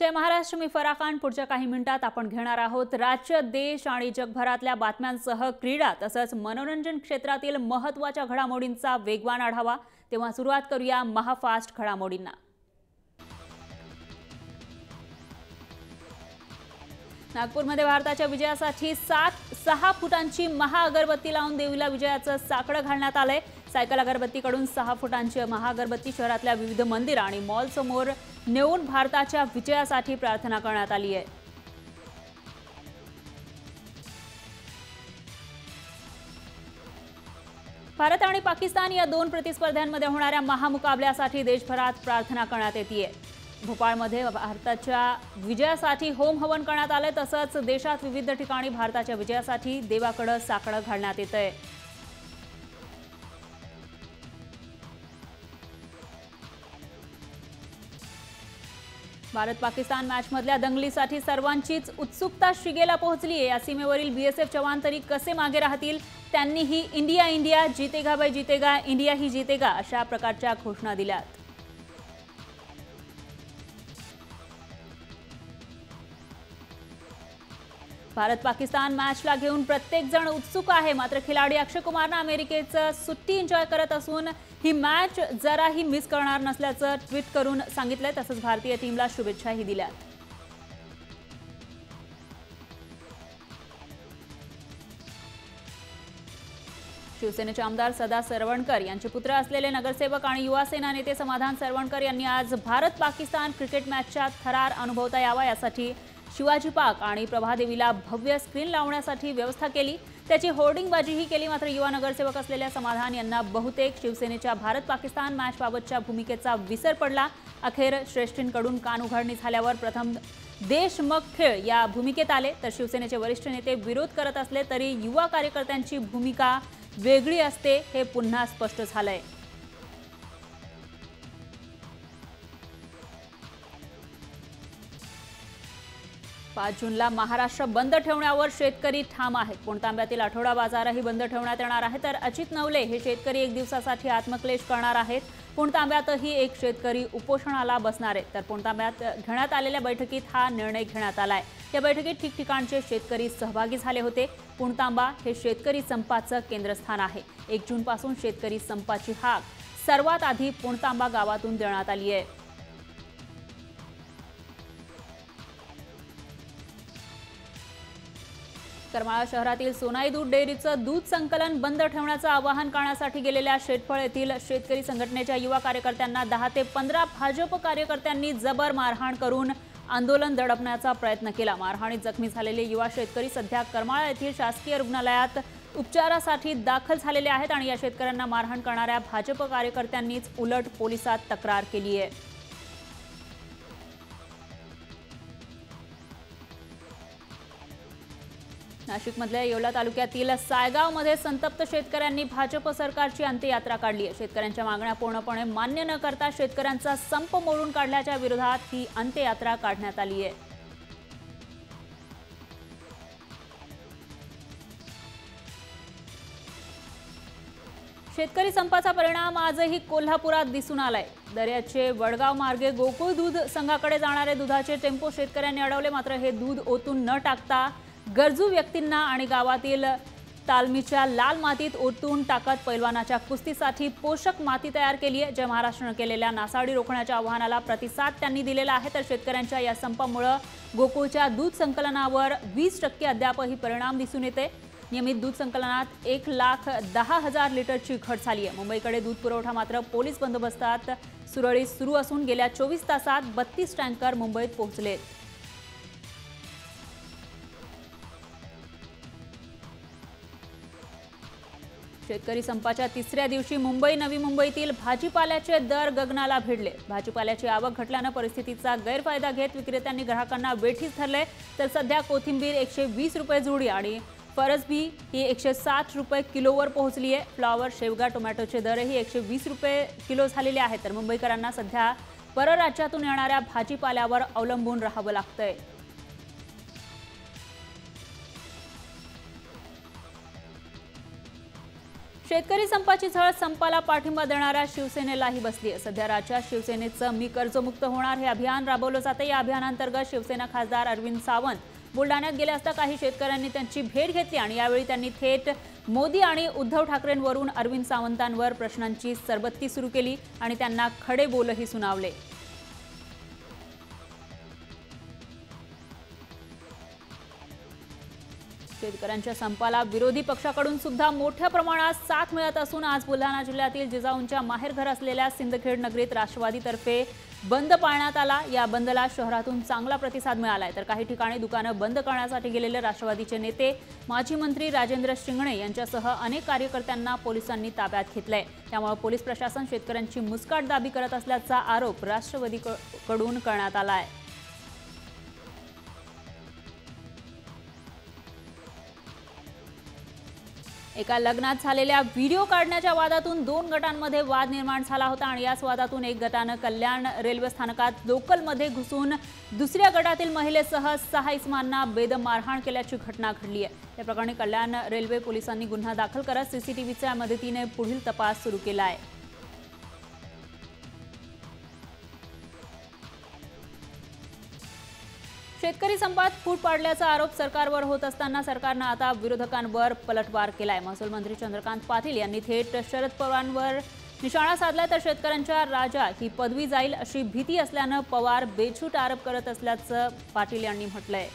जय महाराष्ट्र, मी फराह खान। पुढच्या काही मिनिटात आपण घेणार आहोत राज्य, देश आणि जगभरातल्या बातम्यांसह क्रीडा तसंच मनोरंजन क्षेत्रातील महत्त्वाच्या घडामोडींचा वेगवान आढावा। तेव्हा सुरुवात करूया महाफास्ट घडामोडींना। नागपूरमध्ये भारताच्या विजयासाठी 6 फुटांची महाअगरबत्ती लावून देवीला विजयाचं साकडं घालण्यात आलंय। सायकल अगरबत्तीकडून 6 फुटांची महाअगरबत्ती शहरातल्या विविध मंदिर आणि मॉल समोर नेऊन भारताच्या विजयासाठी प्रार्थना करण्यात आली आहे। भारत आणि पाकिस्तान या दोन प्रतिस्पर्ध्यांमध्ये होणाऱ्या महामुकाबल्यासाठी देशभरात प्रार्थना करण्यात येते। भोपाळमध्ये भारताच्या विजयासाठी होम हवन करण्यात आले, तसंच देशात विविध ठिकाणी भारताच्या विजयासाठी देवाकडे साकडं घालण्यात येतंय। भारत पाकिस्तान मॅचमधल्या दंगलीसाठी सर्वांचीच उत्सुकता शिगेला पोहोचली आहे। या सीमेवरील बीएसएफ जवान तरी कसे मागे राहतील? त्यांनीही इंडिया इंडिया जीतेगा भाई जीतेगा, इंडिया ही जीतेगा अशा प्रकारच्या घोषणा दिल्यात। भारत पाकिस्तान मॅचला घेऊन प्रत्येक जण उत्सुक आहे, मात्र खिलाडी अक्षय कुमारने अमेरिकेचं सुट्टी एन्जॉय करत असून ही मॅच जराही मिस करणार नसल्याचं ट्विट करून सांगितलंय। तसंच भारतीय टीमला शुभेच्छाही दिल्यात। शिवसेनेचे आमदार सदा सरवणकर यांचे पुत्र असलेले नगरसेवक आणि युवा सेना नेते समाधान सरवणकर यांनी आज भारत पाकिस्तान क्रिकेट मॅचचा थरार अनुभवता यावा यासाठी शिवाजी पार्क आणि प्रभादेवीला भव्य स्क्रीन लावण्यासाठी व्यवस्था केली। त्याची होर्डिंगबाजीही केली, मात्र युवा नगरसेवक असलेल्या समाधान यांना बहुतेक शिवसेनेच्या भारत पाकिस्तान मॅचबाबतच्या भूमिकेचा विसर पडला। अखेर श्रेष्ठींकडून कानउघाडणी झाल्यावर प्रथम देश मग खेळ या भूमिकेत आले, तर शिवसेनेचे वरिष्ठ नेते विरोध करत असले तरी युवा कार्यकर्त्यांची भूमिका वेगळी असते हे पुन्हा स्पष्ट झालंय। 5 जूनला महाराष्ट्र बंद ठेवण्यावर शेतकरी ठाम आहेत। पुणतांब्यातील आठवडा बाजारही बंद ठेवण्यात येणार आहे, तर अजित नवले हे शेतकरी 1 दिवसासाठी आत्मक्लेश करणार आहेत। पुणतांब्यातही एक शेतकरी उपोषणाला बसणार आहे, तर पुणतांब्यात घेण्यात आलेल्या बैठकीत हा निर्णय घेण्यात आलाय। या बैठकीत ठिकठिकाणचे शेतकरी सहभागी झाले होते। पुणतांबा हे शेतकरी संपाचं केंद्रस्थान आहे। 1 जून पासून शेतकरी संपाची हाक सर्वात आधी पुणतांबा गावातून देण्यात आली आहे। करमाळा शहरातील सोनाई दूध डेअरीचं दूध संकलन बंद ठेवण्याचं आवाहन करण्यासाठी गेलेल्या शेतफळ येथील शेतकरी संघटनेच्या युवा कार्यकर्त्यांना 10 ते 15 भाजप कार्यकर्त्यांनी जबर मारहाण करून आंदोलन दडपण्याचा प्रयत्न केला। मारहाणीत जखमी झालेले युवा शेतकरी सध्या करमाळा येथील शासकीय रुग्णालयात उपचारासाठी दाखल झालेले आहेत आणि या शेतकऱ्यांना मारहाण करणाऱ्या भाजप कार्यकर्त्यांनीच उलट पोलिसात तक्रार केली आहे। नाशिकमधल्या येवला तालुक्यातील सायगावमध्ये संतप्त शेतकऱ्यांनी भाजप सरकारची अंत्ययात्रा काढली आहे। शेतकऱ्यांच्या मागण्या पूर्णपणे मान्य न करता शेतकऱ्यांचा संप मोडून काढल्याच्या विरोधात ही अंत्ययात्रा काढण्यात आली आहे। शेतकरी संपाचा परिणाम आजही कोल्हापुरात दिसून आलाय। दर्याचे वडगाव मार्गे गोकुळ दूध संघाकडे जाणारे दुधाचे टेम्पो शेतकऱ्यांनी अडवले, मात्र हे दूध ओतून न टाकता गरजू व्यक्तींना आणि गावातील तालमीच्या लाल मातीत ओतून टाकत पैलवानाच्या कुस्तीसाठी पोषक माती तयार केली आहे। जय महाराष्ट्रने केलेल्या नासाडी रोखण्याच्या आवाहनाला प्रतिसाद त्यांनी दिलेला आहे, तर शेतकऱ्यांच्या या संपामुळे गोकुळच्या दूध संकलनावर 20% अद्यापही परिणाम दिसून येते। नियमित दूध संकलनात 1,10,000 लिटरची घट झाली आहे। मुंबईकडे दूध पुरवठा मात्र पोलीस बंदोबस्तात सुरळीत सुरू असून गेल्या 24 तासात 32 टँकर मुंबईत पोहोचले। शेतकरी संपाच्या 3ऱ्या दिवशी मुंबई नवी मुंबईतील भाजीपाल्याचे दर गगनाला भिडले। भाजीपाल्याची आवक घटल्याने परिस्थितीचा गैरफायदा घेत विक्रेत्यांनी ग्राहकांना वेठीस धरले, तर सध्या कोथिंबीर 120 रुपये जुडी आणि फरसबी ही 160 रुपये किलोवर पोहोचली आहे। फ्लॉवर, शेवगा, टोमॅटोचे दरही 120 रुपये किलो झालेले आहेत, तर मुंबईकरांना सध्या परराज्यातून येणाऱ्या भाजीपाल्यावर अवलंबून राहावं लागतंय। शेतकरी संपाची झळ संपाला पाठिंबा देणाऱ्या शिवसेनेलाही बसली आहे। सध्या राज्यात शिवसेनेचं मी कर्जमुक्त होणार हे अभियान राबवलं जाते। या अभियानांतर्गत शिवसेना खासदार अरविंद सावंत बुलढाण्यात गेले असता काही शेतकऱ्यांनी त्यांची भेट घेतली आणि यावेळी त्यांनी थेट मोदी आणि उद्धव ठाकरेंवरून अरविंद सावंतांवर प्रश्नांची सरबत्ती सुरू केली आणि त्यांना खडे बोलही सुनावले। शेतकऱ्यांच्या संपाला विरोधी पक्षाकडून सुद्धा मोठ्या प्रमाणात साथ मिळत असून आज बुलढाणा जिल्ह्यातील जिजाऊंच्या माहेरघर असलेल्या सिंदखेड नगरीत राष्ट्रवादीतर्फे बंद पाळण्यात आला। या बंदला शहरातून चांगला प्रतिसाद मिळालाय, तर काही ठिकाणी दुकानं बंद करण्यासाठी गेलेले राष्ट्रवादीचे नेते, माजी मंत्री राजेंद्र शिंगणे यांच्यासह अनेक कार्यकर्त्यांना पोलिसांनी ताब्यात घेतलंय। त्यामुळे पोलीस प्रशासन शेतकऱ्यांची मुस्काटदाबी करत असल्याचा आरोप राष्ट्रवादीकडून करण्यात आला आहे। एका लग्नात झालेल्या व्हिडिओ काढण्याच्या वादातून दोन गटांमध्ये वाद निर्माण झाला होता आणि याच वादातून एक गटानं कल्याण रेल्वे स्थानकात लोकलमध्ये घुसून दुसऱ्या गटातील महिलेसह 6 इसमांना बेदम मारहाण केल्याची घटना घडली आहे। या प्रकरणी कल्याण रेल्वे पोलिसांनी गुन्हा दाखल करत सीसीटीव्हीच्या मदतीने पुढील तपास सुरू केला आहे। शेतकरी संपात फूट पाडल्याचा आरोप सरकारवर होत असताना सरकारने आता विरोधकांवर पलटवार केलाय। महसूल मंत्री चंद्रकांत पाटील यांनी थेट शरद पवारांवर निशाणा साधला, तर शेतकऱ्यांच्या राजा ही पदवी जाईल अशी भीती असल्याने पवार बेछूट आरोप करत असल्याचं पाटील यांनी म्हटलंय।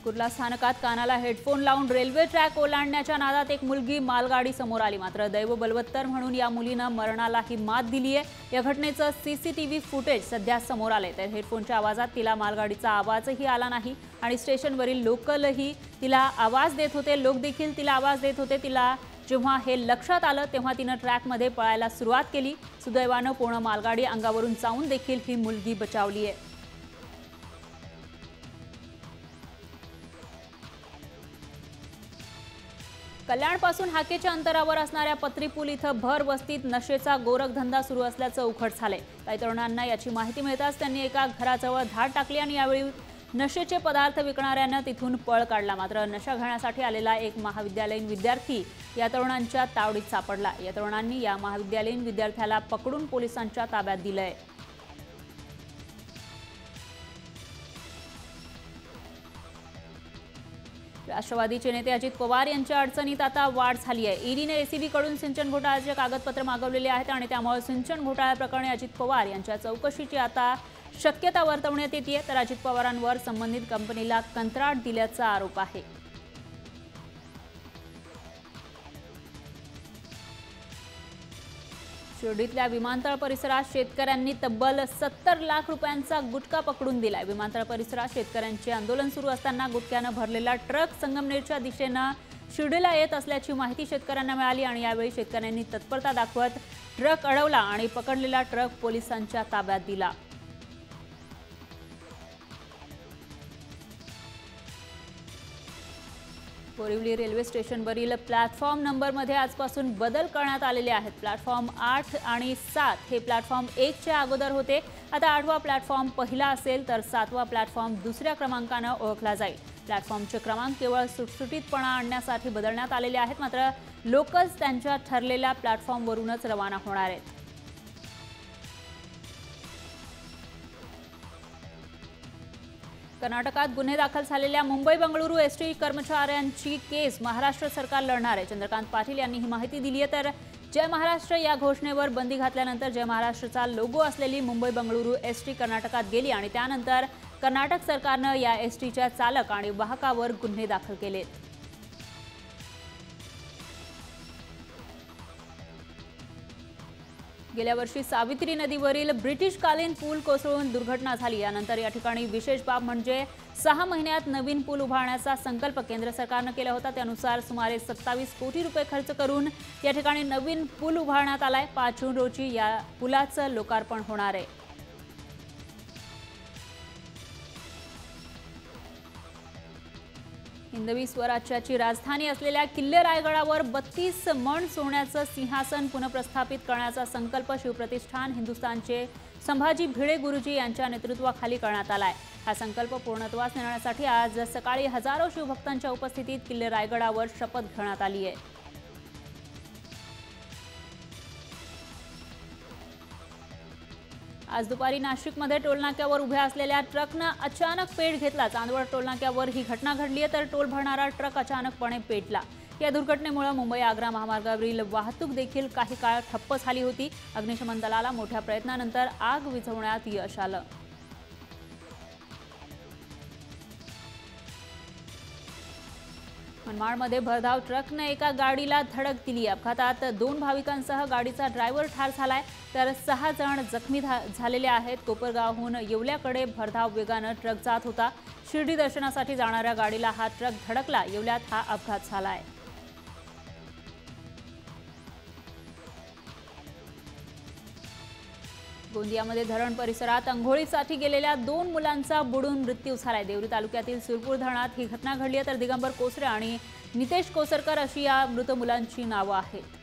कुर्ला स्थानकात कानाला हेडफोन लावून रेल्वे ट्रॅक ओलांडण्याच्या नादात एक मुलगी मालगाडी समोर आली, मात्र दैव बलवत्तर म्हणून या मुलीनं मरणालाही मात दिली आहे। या घटनेचं सीसीटीव्ही फुटेज सध्या समोर आलंय, तर हेडफोनच्या आवाजात तिला मालगाडीचा आवाजही आला नाही आणि स्टेशनवरील लोकलही तिला आवाज देत होते, लोक देखील तिला आवाज देत होते। तिला जेव्हा हे लक्षात आलं तेव्हा तिनं ट्रॅकमध्ये पळायला सुरुवात केली। सुदैवानं पूर्ण मालगाडी अंगावरून जाऊन देखील ही मुलगी बचावली आहे। कल्याणपासून हाकेच्या अंतरावर असणाऱ्या पत्री पूल इथं भर वस्तीत नशेचा गोरखधंदा सुरू असल्याचं उघड झालंय। काही तरुणांना याची माहिती मिळताच त्यांनी एका घराजवळ धाड टाकली आणि यावेळी नशेचे पदार्थ विकणाऱ्यांना तिथून पळ काढला, मात्र नशा घेण्यासाठी आलेला एक महाविद्यालयीन विद्यार्थी या तरुणांच्या तावडीत सापडला। या तरुणांनी या महाविद्यालयीन विद्यार्थ्याला पकडून पोलिसांच्या ताब्यात दिलंय। राष्ट्रवादीचे नेते अजित पवार यांच्या अडचणीत आता वाढ झाली आहे। ईडीने एसीबीकडून सिंचन घोटाळ्याचे कागदपत्र मागवलेले आहेत आणि त्यामुळे सिंचन घोटाळ्या प्रकरणी अजित पवार यांच्या चौकशीची आता शक्यता वर्तवण्यात येते, तर अजित पवारांवर संबंधित कंपनीला कंत्राट दिल्याचा आरोप आहे। शिर्डीतल्या विमानतळ परिसरात शेतकऱ्यांनी तब्बल 70 लाख रुपयांचा गुटखा पकडून दिलाय। विमानतळ परिसरात शेतकऱ्यांचे आंदोलन सुरू असताना गुटख्यानं भरलेला ट्रक संगमनेरच्या दिशेनं शिर्डीला येत असल्याची माहिती शेतकऱ्यांना मिळाली आणि यावेळी शेतकऱ्यांनी तत्परता दाखवत ट्रक अडवला आणि पकडलेला ट्रक पोलिसांच्या ताब्यात दिला। बोरिवली रेल्वे स्टेशनवरील प्लॅटफॉर्म नंबरमध्ये आजपासून बदल करण्यात आलेले आहेत। प्लॅटफॉर्म 8 आणि 7 हे प्लॅटफॉर्म 1 च्या अगोदर होते, आता 8वा प्लॅटफॉर्म पहिला असेल तर 7वा प्लॅटफॉर्म दुसऱ्या क्रमांकाने ओळखला जाईल। प्लॅटफॉर्मचे क्रमांक केवळ सुटसुटीतपणा आणण्यासाठी बदलण्यात आलेले आहेत, मात्र लोकल्स त्यांच्या ठरलेल्या प्लॅटफॉर्मवरूनच रवाना होणार आहेत। कर्नाटकात गुन्हे दाखल झालेल्या मुंबई बंगळुरू एसटी कर्मचाऱ्यांची केस महाराष्ट्र सरकार लढणार आहे। चंद्रकांत पाटील यांनी ही माहिती दिली आहे, तर जय महाराष्ट्र या घोषणेवर बंदी घातल्यानंतर जय महाराष्ट्रचा लोगो असलेली मुंबई बंगळुरू एसटी कर्नाटकात गेली आणि त्यानंतर कर्नाटक सरकारने या एसटीच्या चालक आणि वाहकावर गुन्हे दाखल केले। गेल्या वर्षी सावित्री नदीवरील ब्रिटिशकालीन पूल कोसळून दुर्घटना झाली। यानंतर या ठिकाणी विशेष बाब म्हणजे 6 महिन्यात नवीन पूल उभारण्याचा संकल्प केंद्र सरकारने केला होता। त्यानुसार सुमारे 27 कोटी रुपये खर्च करून या ठिकाणी नवीन पूल उभारण्यात आलाय। 5 जून रोजी या पुलाचं लोकार्पण होणार आहे। हिंदवी स्वराज्याची राजधानी असलेल्या किल्ले रायगडावर 32 मण सोन्याचं सिंहासन पुनःप्रस्थापित करण्याचा संकल्प शिवप्रतिष्ठान हिंदुस्थानचे संभाजी भिडे गुरुजी यांच्या नेतृत्वाखाली करण्यात आलाय। हा संकल्प पूर्णत्वास नेण्यासाठी आज सकाळी हजारो शिवभक्तांच्या उपस्थितीत किल्ले रायगडावर शपथ घेण्यात आली आहे। आज दुपारी नाशिकमध्ये टोलनाक्यावर उभ्या असलेल्या ट्रकनं अचानक पेट घेतला। चांदवड टोलनाक्यावर ही घटना घडली आहे, तर टोल भरणारा ट्रक अचानकपणे पेटला। या दुर्घटनेमुळे मुंबई आग्रा महामार्गावरील वाहतूक देखील काही काळ ठप्प झाली होती। अग्निशमन दलाला मोठ्या प्रयत्नानंतर आग विझवण्यात यश आलं। मनमाडमध्ये भरधाव ट्रकने एका गाडीला धडक दिली। अपघातात 2 भाविकांसह गाडीचा ड्रायव्हर ठार झालाय, तर 6 जण जखमी झालेले आहेत। कोपरगावहून येवल्याकडे भरधाव वेगाने ट्रक जात होता। शिर्डी दर्शनासाठी जाणाऱ्या गाडीला हा ट्रक धडकला। येवल्यात हा अपघात झालाय। गोंदियामध्ये धरण परिसरात अंघोळीसाठी गेलेल्या 2 मुलांचा बुडून मृत्यू झालाय। देवरी तालुक्यातील सुरपूर धरणात ही घटना घडली आहे, तर दिगंबर कोसरे आणि नितेश कोसरकर अशी या मृत मुलांची नावं आहेत।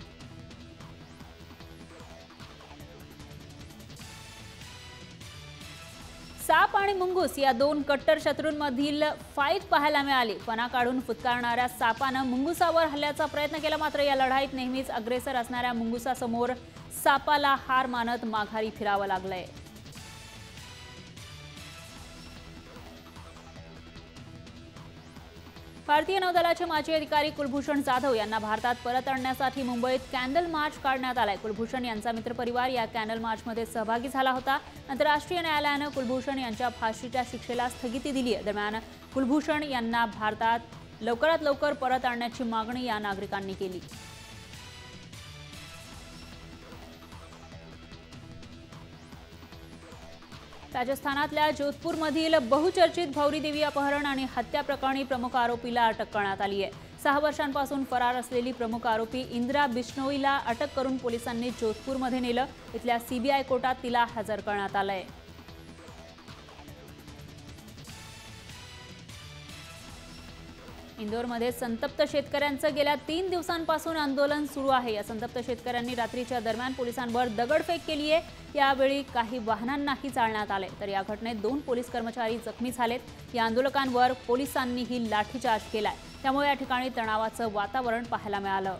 साप आणि मुंगूस या 2 कट्टर शत्रूंमधील फाईट पाहायला मिळाली। फणा काढून फुटकारणाऱ्या सापानं मुंगुसावर हल्ल्याचा प्रयत्न केला, मात्र या लढाईत नेहमीच अग्रेसर असणाऱ्या मुंगुसासमोर सापाला हार मानत माघारी फिरावं लागलंय। भारतीय नौदलाचे माजी अधिकारी कुलभूषण जाधव यांना भारतात परत आणण्यासाठी मुंबईत कॅन्डल मार्च काढण्यात आलाय। कुलभूषण यांचा मित्रपरिवार या कॅन्डल मार्चमध्ये सहभागी झाला होता। आंतरराष्ट्रीय न्यायालयानं कुलभूषण यांच्या फाशीच्या शिक्षेला स्थगिती दिली आहे। दरम्यान कुलभूषण यांना भारतात लवकरात लवकर परत आणण्याची मागणी या नागरिकांनी केली। राजस्थानातल्या जोधपूरमधील बहुचर्चित भौरी देवी अपहरण आणि हत्या प्रकरणी प्रमुख आरोपीला अटक करण्यात आली आहे। 6 वर्षांपासून फरार असलेली प्रमुख आरोपी इंदिरा बिश्नोईला अटक करून पोलिसांनी जोधपूरमध्ये नेलं। इथल्या सीबीआय कोर्टात तिला हजर करण्यात आलंय। इंदोरमध्ये संतप्त शेतकऱ्यांचं गेल्या 3 दिवसांपासून आंदोलन सुरू आहे। या संतप्त शेतकऱ्यांनी रात्रीच्या दरम्यान पोलिसांवर दगडफेक केली आहे। यावेळी काही वाहनांनाही जाळण्यात आले, तर या घटनेत 2 पोलीस कर्मचारी जखमी झालेत। या आंदोलकांवर पोलिसांनीही लाठीचार्ज केलाय, त्यामुळे या ठिकाणी तणावाचं वातावरण पाहायला मिळालं।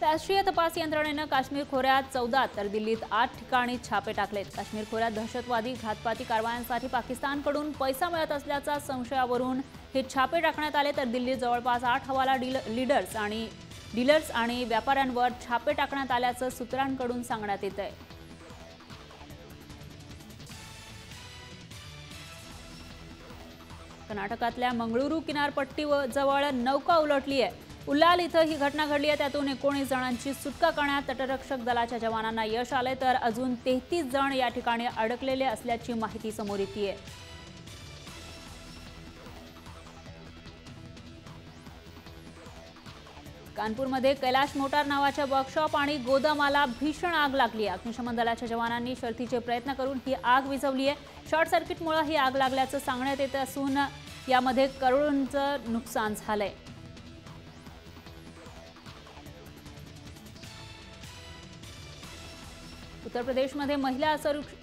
राष्ट्रीय तपास यंत्रणेनं काश्मीर खोऱ्यात 14 तर दिल्लीत 8 ठिकाणी छापे टाकलेत। काश्मीर खोऱ्यात दहशतवादी घातपाती कारवायांसाठी पाकिस्तानकडून पैसा मिळत असल्याच्या संशयावरून हे छापे टाकण्यात आले, तर दिल्लीत जवळपास 8 हवाला डीलर्स आणि व्यापाऱ्यांवर छापे टाकण्यात आल्याचं सूत्रांकडून सांगण्यात येत आहे। कर्नाटकातल्या मंगळुरू किनारपट्टीजवळ नौका उलटली आहे। उल्लाल इथं ही घटना घडली आहे। त्यातून 19 जणांची सुटका करण्यात तटरक्षक दलाच्या जवानांना यश आले, तर अजून 33 जण या ठिकाणी अडकलेले असल्याची माहिती समोर येते। कानपूरमध्ये कैलाश मोटार नावाच्या वर्कशॉप आणि गोदामाला भीषण आग लागली आहे। अग्निशमन दलाच्या जवानांनी शर्थीचे प्रयत्न करून ही आग विझवली आहे। शॉर्ट सर्किटमुळे ही आग लागल्याचं सांगण्यात येत असून यामध्ये करोडोंचं नुकसान झालंय। उत्तर प्रदेशमध्ये महिला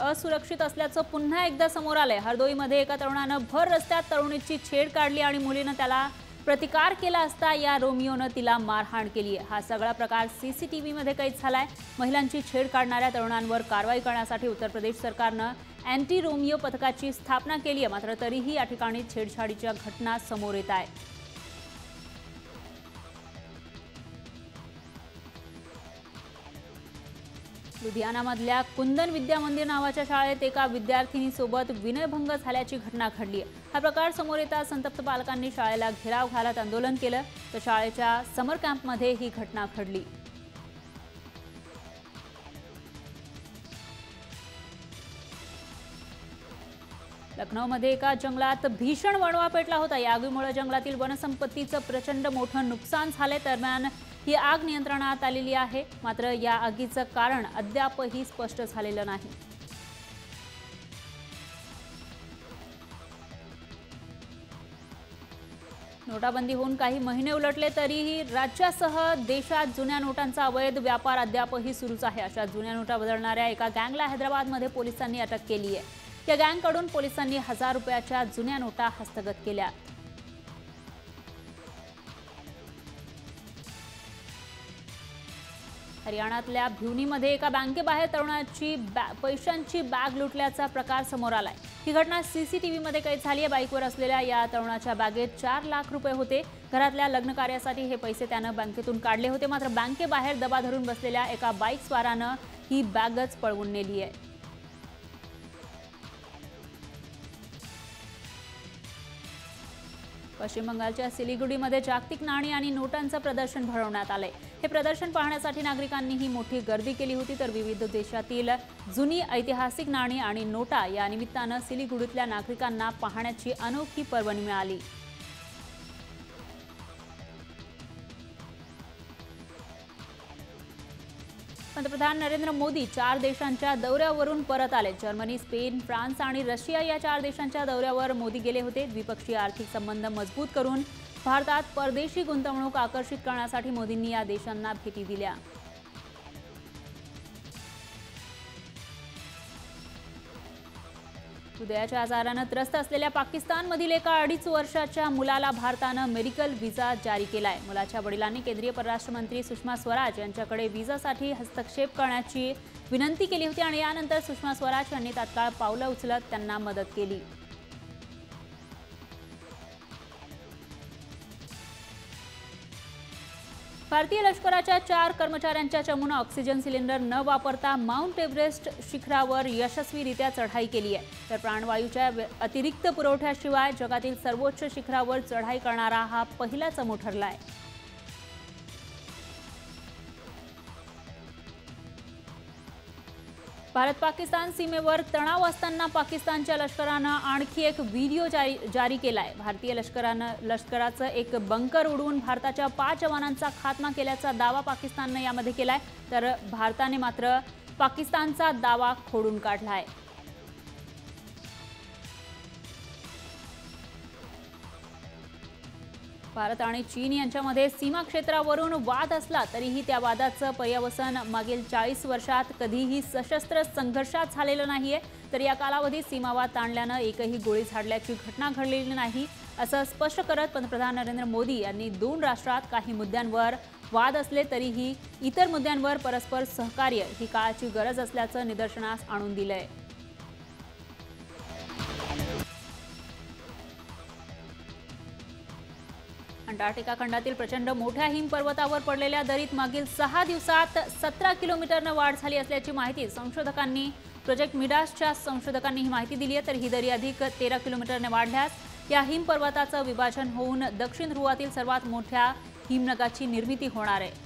असुरक्षित असल्याचं पुन्हा एकदा समोर आलंय। हरदोईमध्ये एका तरुणानं भर रस्त्यात तरुणीची छेड काढली आणि मुलीनं त्याला प्रतिकार केला असता या रोमिओनं तिला मारहाण केली आहे। हा सगळा प्रकार सीसीटीव्हीमध्ये कैद झालाय। महिलांची छेड काढणाऱ्या तरुणांवर कारवाई करण्यासाठी उत्तर प्रदेश सरकारनं अँटी रोमिओ पथकाची स्थापना केली आहे, मात्र तरीही या ठिकाणी छेडछाडीच्या घटना समोर येत आहेत। लुधियानामधल्या कुंदन विद्या मंदिर नावाच्या शाळेत एका विद्यार्थिनीसोबत विनयभंग झाल्याची घटना घडली आहे। हा प्रकार समोर येताच संतप्त पालकांनी शाळेला घेराव घालत आंदोलन केलं, तर शाळेच्या समर कॅम्पमध्ये ही घटना घडली। लखनौमध्ये एका जंगलात भीषण वणवा पेटला होता। या आगीमुळे जंगलातील वनसंपत्तीचं प्रचंड मोठं नुकसान झाले। दरम्यान ही आग नियंत्रणात आलेली आहे, मात्र या आगीचं कारण अद्यापही स्पष्ट झालेलं नाही। नोटाबंदी होऊन काही महिने उलटले तरीही राज्यासह देशात जुन्या नोटांचा अवैध व्यापार अद्यापही सुरूच आहे। अशा जुन्या नोटा बदलणाऱ्या एका गँगला हैदराबादमध्ये पोलिसांनी अटक केली आहे। या गँगकडून पोलिसांनी 1000 रुपयाच्या जुन्या नोटा हस्तगत केल्या। हरियाणातल्या भिवनीमध्ये एका बँकेबाहेर तरुणाची पैशांची बॅग लुटल्याचा प्रकार समोर आलाय। ही घटना सीसीटीव्हीमध्ये कैद झाली आहे। बाईकवर असलेल्या या तरुणाच्या बॅगेत 4 लाख रुपये होते। घरातल्या लग्न कार्यासाठी हे पैसे त्यानं बँकेतून काढले होते, मात्र बँकेबाहेर दबा धरून बसलेल्या एका बाईक स्वारानं ही बॅगच पळवून नेली आहे। पश्चिम बंगालच्या सिलिगुडीमध्ये जागतिक नाणी आणि नोटांचं प्रदर्शन भरवण्यात आलंय। हे प्रदर्शन पाहण्यासाठी नागरिकांनीही मोठी गर्दी केली होती, तर विविध देशातील जुनी ऐतिहासिक नाणी आणि नोटा या निमित्तानं सिलिगुडीतल्या नागरिकांना पाहण्याची अनोखी पर्वणी मिळाली। पंतप्रधान नरेंद्र मोदी 4 देशांच्या दौऱ्यावरून परत आले। जर्मनी, स्पेन, फ्रान्स आणि रशिया या 4 देशांच्या दौऱ्यावर मोदी गेले होते। द्विपक्षीय आर्थिक संबंध मजबूत करून भारतात परदेशी गुंतवणूक आकर्षित करण्यासाठी मोदींनी या देशांना भेटी दिल्या। हृदयाच्या आजारानं त्रस्त असलेल्या पाकिस्तानमधील एका 2.5 वर्षाच्या मुलाला भारतानं मेडिकल व्हिसा जारी केलाय। मुलाच्या वडिलांनी केंद्रीय परराष्ट्र मंत्री सुषमा स्वराज यांच्याकडे व्हिसासाठी हस्तक्षेप करण्याची विनंती केली होती आणि यानंतर सुषमा स्वराज यांनी तात्काळ पावलं उचलत त्यांना मदत केली। भारतीय लष्कराच्या 4 कर्मचाऱ्यांच्या चमूनं ऑक्सिजन सिलेंडर न वापरता माउंट एव्हरेस्ट शिखरावर यशस्वीरित्या चढाई केली आहे। तर प्राणवायूच्या अतिरिक्त पुरवठ्याशिवाय जगातील सर्वोच्च शिखरावर चढाई करणारा हा पहिला चमू ठरला आहे। भारत पाकिस्तान सीमेवर तणाव असताना पाकिस्तानच्या लष्करानं आणखी एक व्हिडिओ जारी केलाय। भारतीय लष्कराचं एक बंकर उडवून भारताच्या 5 जवानांचा खात्मा केल्याचा दावा पाकिस्ताननं यामध्ये केलाय, तर भारताने मात्र पाकिस्तानचा दावा खोडून काढलाय। भारत आणि चीन यांच्यामध्ये सीमा क्षेत्रावरून वाद असला तरीही त्या वादाचं पर्यवसन मागील 40 वर्षात कधीही सशस्त्र संघर्षात झालेलं नाहीये। तर या कालावधीत सीमावाद ताणल्यानं एकही गोळी झाडल्याची घटना घडलेली नाही, असं स्पष्ट करत पंतप्रधान नरेंद्र मोदी यांनी 2 राष्ट्रात काही मुद्द्यांवर वाद असले तरीही इतर मुद्द्यांवर परस्पर सहकार्य ही काळाची गरज असल्याचं निदर्शनास आणून दिलंय। अंटार्क्टिका खंडातील प्रचंड मोठ्या हिमपर्वतावर पडलेल्या दरीत मागील 6 दिवसात 17 किलोमीटरनं वाढ झाली असल्याची माहिती प्रोजेक्ट मिडासच्या संशोधकांनी ही माहिती दिली आहे। तर ही दरी अधिक 13 किलोमीटरने वाढल्यास या हिमपर्वताचं विभाजन होऊन दक्षिण ध्रुवातील सर्वात मोठ्या हिमनगाची निर्मिती होणार आहे।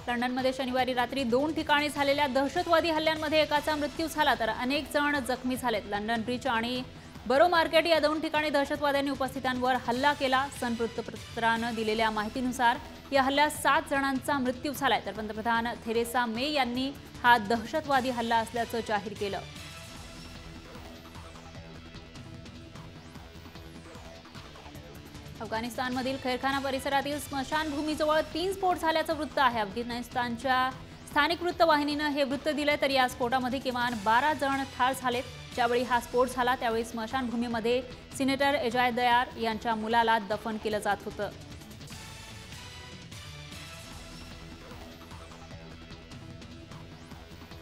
लंडनमध्ये शनिवारी रात्री 2 ठिकाणी झालेल्या दहशतवादी हल्ल्यांमध्ये एकाचा मृत्यू झाला, तर अनेक जण जखमी झालेत। लंडन ब्रिज आणि बरो मार्केट या 2 ठिकाणी दहशतवाद्यांनी उपस्थितांवर हल्ला केला। सन वृत्तपत्रानं दिलेल्या माहितीनुसार या हल्ल्यात 7 जणांचा मृत्यू झालाय, तर पंतप्रधान थेरेसा मे यांनी हा दहशतवादी हल्ला असल्याचं जाहीर केलं। अफगाणिस्तानमधील खैरखाना परिसरातील स्मशानभूमीजवळ 3 स्फोट झाल्याचं वृत्त आहे। अफगाणिस्तानच्या स्थानिक वृत्तवाहिनीनं हे वृत्त दिलंय, तर या स्फोटामध्ये किमान 12 जण ठार झालेत। ज्यावेळी हा स्फोट झाला त्यावेळी स्मशानभूमीमध्ये सिनेटर एजाज दयार यांच्या मुलाला दफन केलं जात होतं।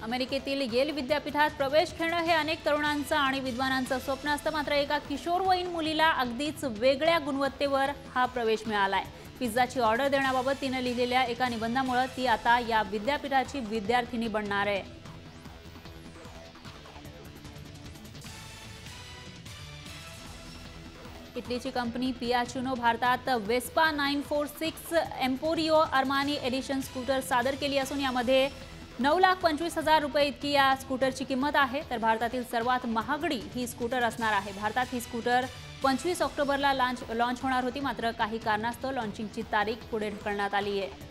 अमेरिकेतील येल विद्यापीठात प्रवेश घेणं हे अनेक तरुणांचं आणि विद्वानांचं स्वप्न असतं, मात्र एका किशोरवयीन मुलीला अगदीच वेगळ्या गुणवत्तेवर हा प्रवेश मिळालाय। पिझ्झाची ऑर्डर देण्याबाबत तिनं लिहिलेल्या एका निबंधामुळे ती आता या विद्यापीठाची विद्यार्थिनी बनणार आहे। इटलीची कंपनी पियाचिनो भारतात वेस्पा 946 एम्पोरियो अर्मानी एडिशन स्कूटर सादर केली असून यामध्ये 9,25,000 रुपये इतकी या स्कूटरची किंमत आहे। तर भारतातील सर्वात महागडी ही स्कूटर असणार आहे। भारतात ही स्कूटर 25 ऑक्टोबरला लॉन्च होणार होती, मात्र काही कारणास्तव लॉन्चिंगची तारीख पुढे ढकलण्यात आली आहे।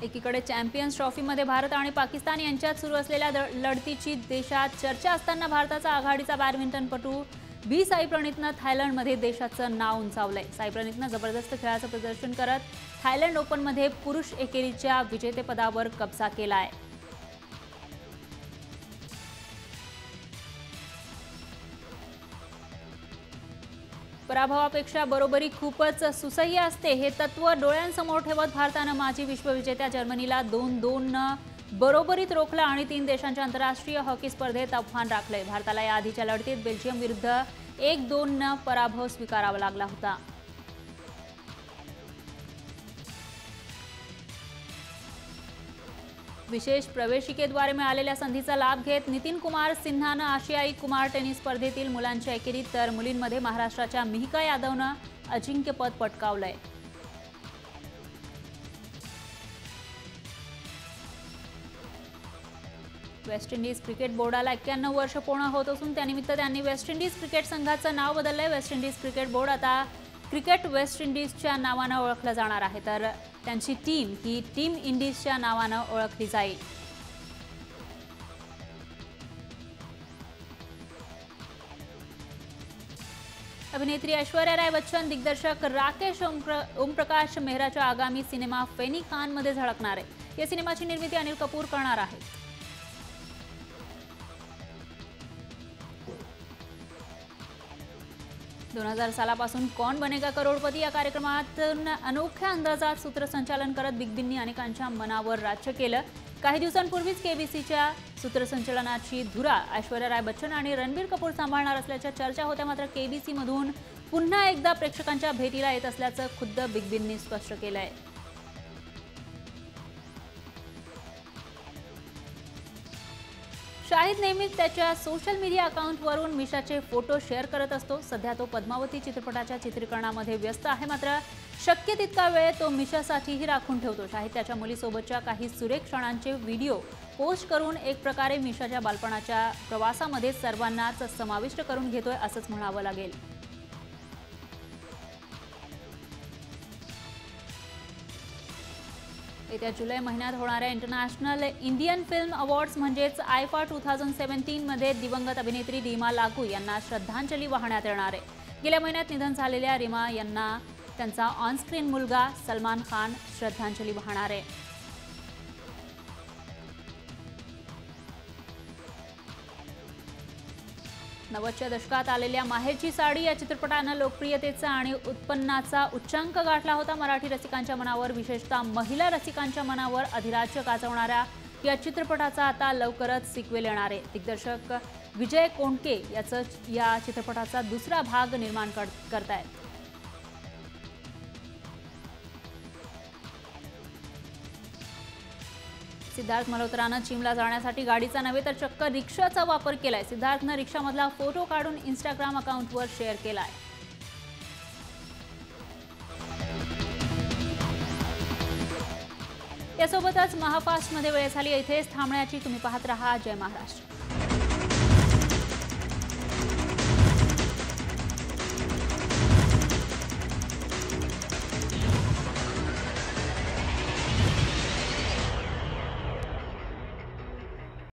एकीकडे चॅम्पियन्स ट्रॉफीमध्ये भारत आणि पाकिस्तान यांच्यात सुरू असलेल्या लढतीची देशात चर्चा असताना भारताचा आघाडीचा बॅडमिंटनपटू बी साई प्रणीतनं थायलंडमध्ये देशाचं नाव उंचावलंय। साई प्रणीतनं जबरदस्त खेळाचं प्रदर्शन करत थायलंड ओपनमध्ये पुरुष एकेरीच्या विजेतेपदावर कब्जा केलाय। पराभवापेक्षा बरोबरी खूपच सुसह्य असते हे तत्व डोळ्यांसमोर ठेवत भारतानं माजी विश्वविजेत्या जर्मनीला 2-2 बरोबरीत रोखलं आणि 3 देशांच्या आंतरराष्ट्रीय हॉकी स्पर्धेत आव्हान राखलंय। भारताला या आधीच्या लढतीत बेल्जियम विरुद्ध 1-2 पराभव स्वीकारावा लागला होता। विशेष प्रवेशिकेद्वारे मिळालेल्या संधीचा लाभ घेत नितीन कुमार सिन्हानं आशियाई कुमार टेनिस स्पर्धेतील मुलांच्या एकेरीत तर मुलींमध्ये महाराष्ट्राच्या मिहिका यादवनं अजिंक्यपद पटकावलंय। वेस्ट इंडिज क्रिकेट बोर्डाला 91 वर्ष पूर्ण होत असून त्यानिमित्त त्यांनी वेस्ट इंडिज क्रिकेट संघाचं नाव बदललंय। वेस्ट इंडिज क्रिकेट बोर्ड आता क्रिकेट वेस्ट इंडिजच्या नावानं ओळखलं जाणार आहे, तर त्यांची टीम ही टीम इंडिजच्या नावानं ओळखली जाईल। अभिनेत्री ऐश्वर्या राय बच्चन दिग्दर्शक राकेश ओमप्रकाश मेहराच्या आगामी सिनेमा फेनी खानमध्ये झळकणार आहे। या सिनेमाची निर्मिती अनिल कपूर करणार आहे। 2000 सालापासून कौन बनेगा करोडपती या कार्यक्रमातून अनोख्या अंदाजात सूत्रसंचालन करत बिग बींनी अनेकांच्या मनावर राज्य केलं। काही दिवसांपूर्वीच केबीसीच्या सूत्रसंचालनाची धुरा ऐश्वर्या राय बच्चन आणि रणबीर कपूर सांभाळणार असल्याच्या चर्चा होत्या, मात्र केबीसीमधून पुन्हा एकदा प्रेक्षकांच्या भेटीला येत असल्याचं खुद्द बिग बींनी स्पष्ट केलंय। शाहिद नेहमीच त्याच्या सोशल मीडिया अकाउंटवरून मिशाचे फोटो शेअर करत असतो। सध्या तो पद्मावती चित्रपटाच्या चित्रीकरणामध्ये व्यस्त आहे, मात्र शक्य तितका वेळ तो मिशासाठीही राखून ठेवतो। शाहिद त्याच्या मुलीसोबतच्या काही सुरेख क्षणांचे व्हिडिओ पोस्ट करून एक प्रकारे मिशाच्या बालपणाच्या प्रवासामध्ये सर्वांनाच समाविष्ट करून घेतोय असंच म्हणावं लागेल। येत्या जुलै महिन्यात होणाऱ्या इंटरनॅशनल इंडियन फिल्म अवॉर्ड्स म्हणजेच आयफा 2017 मध्ये दिवंगत अभिनेत्री रीमा लागू यांना श्रद्धांजली वाहण्यात येणार आहे। गेल्या महिन्यात निधन झालेल्या रीमा यांना त्यांचा ऑनस्क्रीन मुलगा सलमान खान श्रद्धांजली वाहणार आहे। 90च्या दशकात आलेल्या माहेरची साडी या चित्रपटानं लोकप्रियतेचा आणि उत्पन्नाचा उच्चांक गाठला होता। मराठी रसिकांच्या मनावर, विशेषतः महिला रसिकांच्या मनावर अधिराज्य गाजवणाऱ्या या चित्रपटाचा आता लवकरच सिक्वेल येणार आहे। दिग्दर्शक विजय कोंडके या चित्रपटाचा दुसरा भाग निर्माण करतायत। सिद्धार्थ मल्होत्रानं जिमला जाण्यासाठी गाडीचा नव्हे तर चक्क रिक्षाचा वापर केलाय। सिद्धार्थनं रिक्षामधला फोटो काढून इंस्टाग्राम अकाउंटवर शेअर केलाय। यासोबतच महाफास्टमध्ये वेळ झाली, इथेच थांबण्याची। तुम्ही पाहत रहा जय महाराष्ट्र।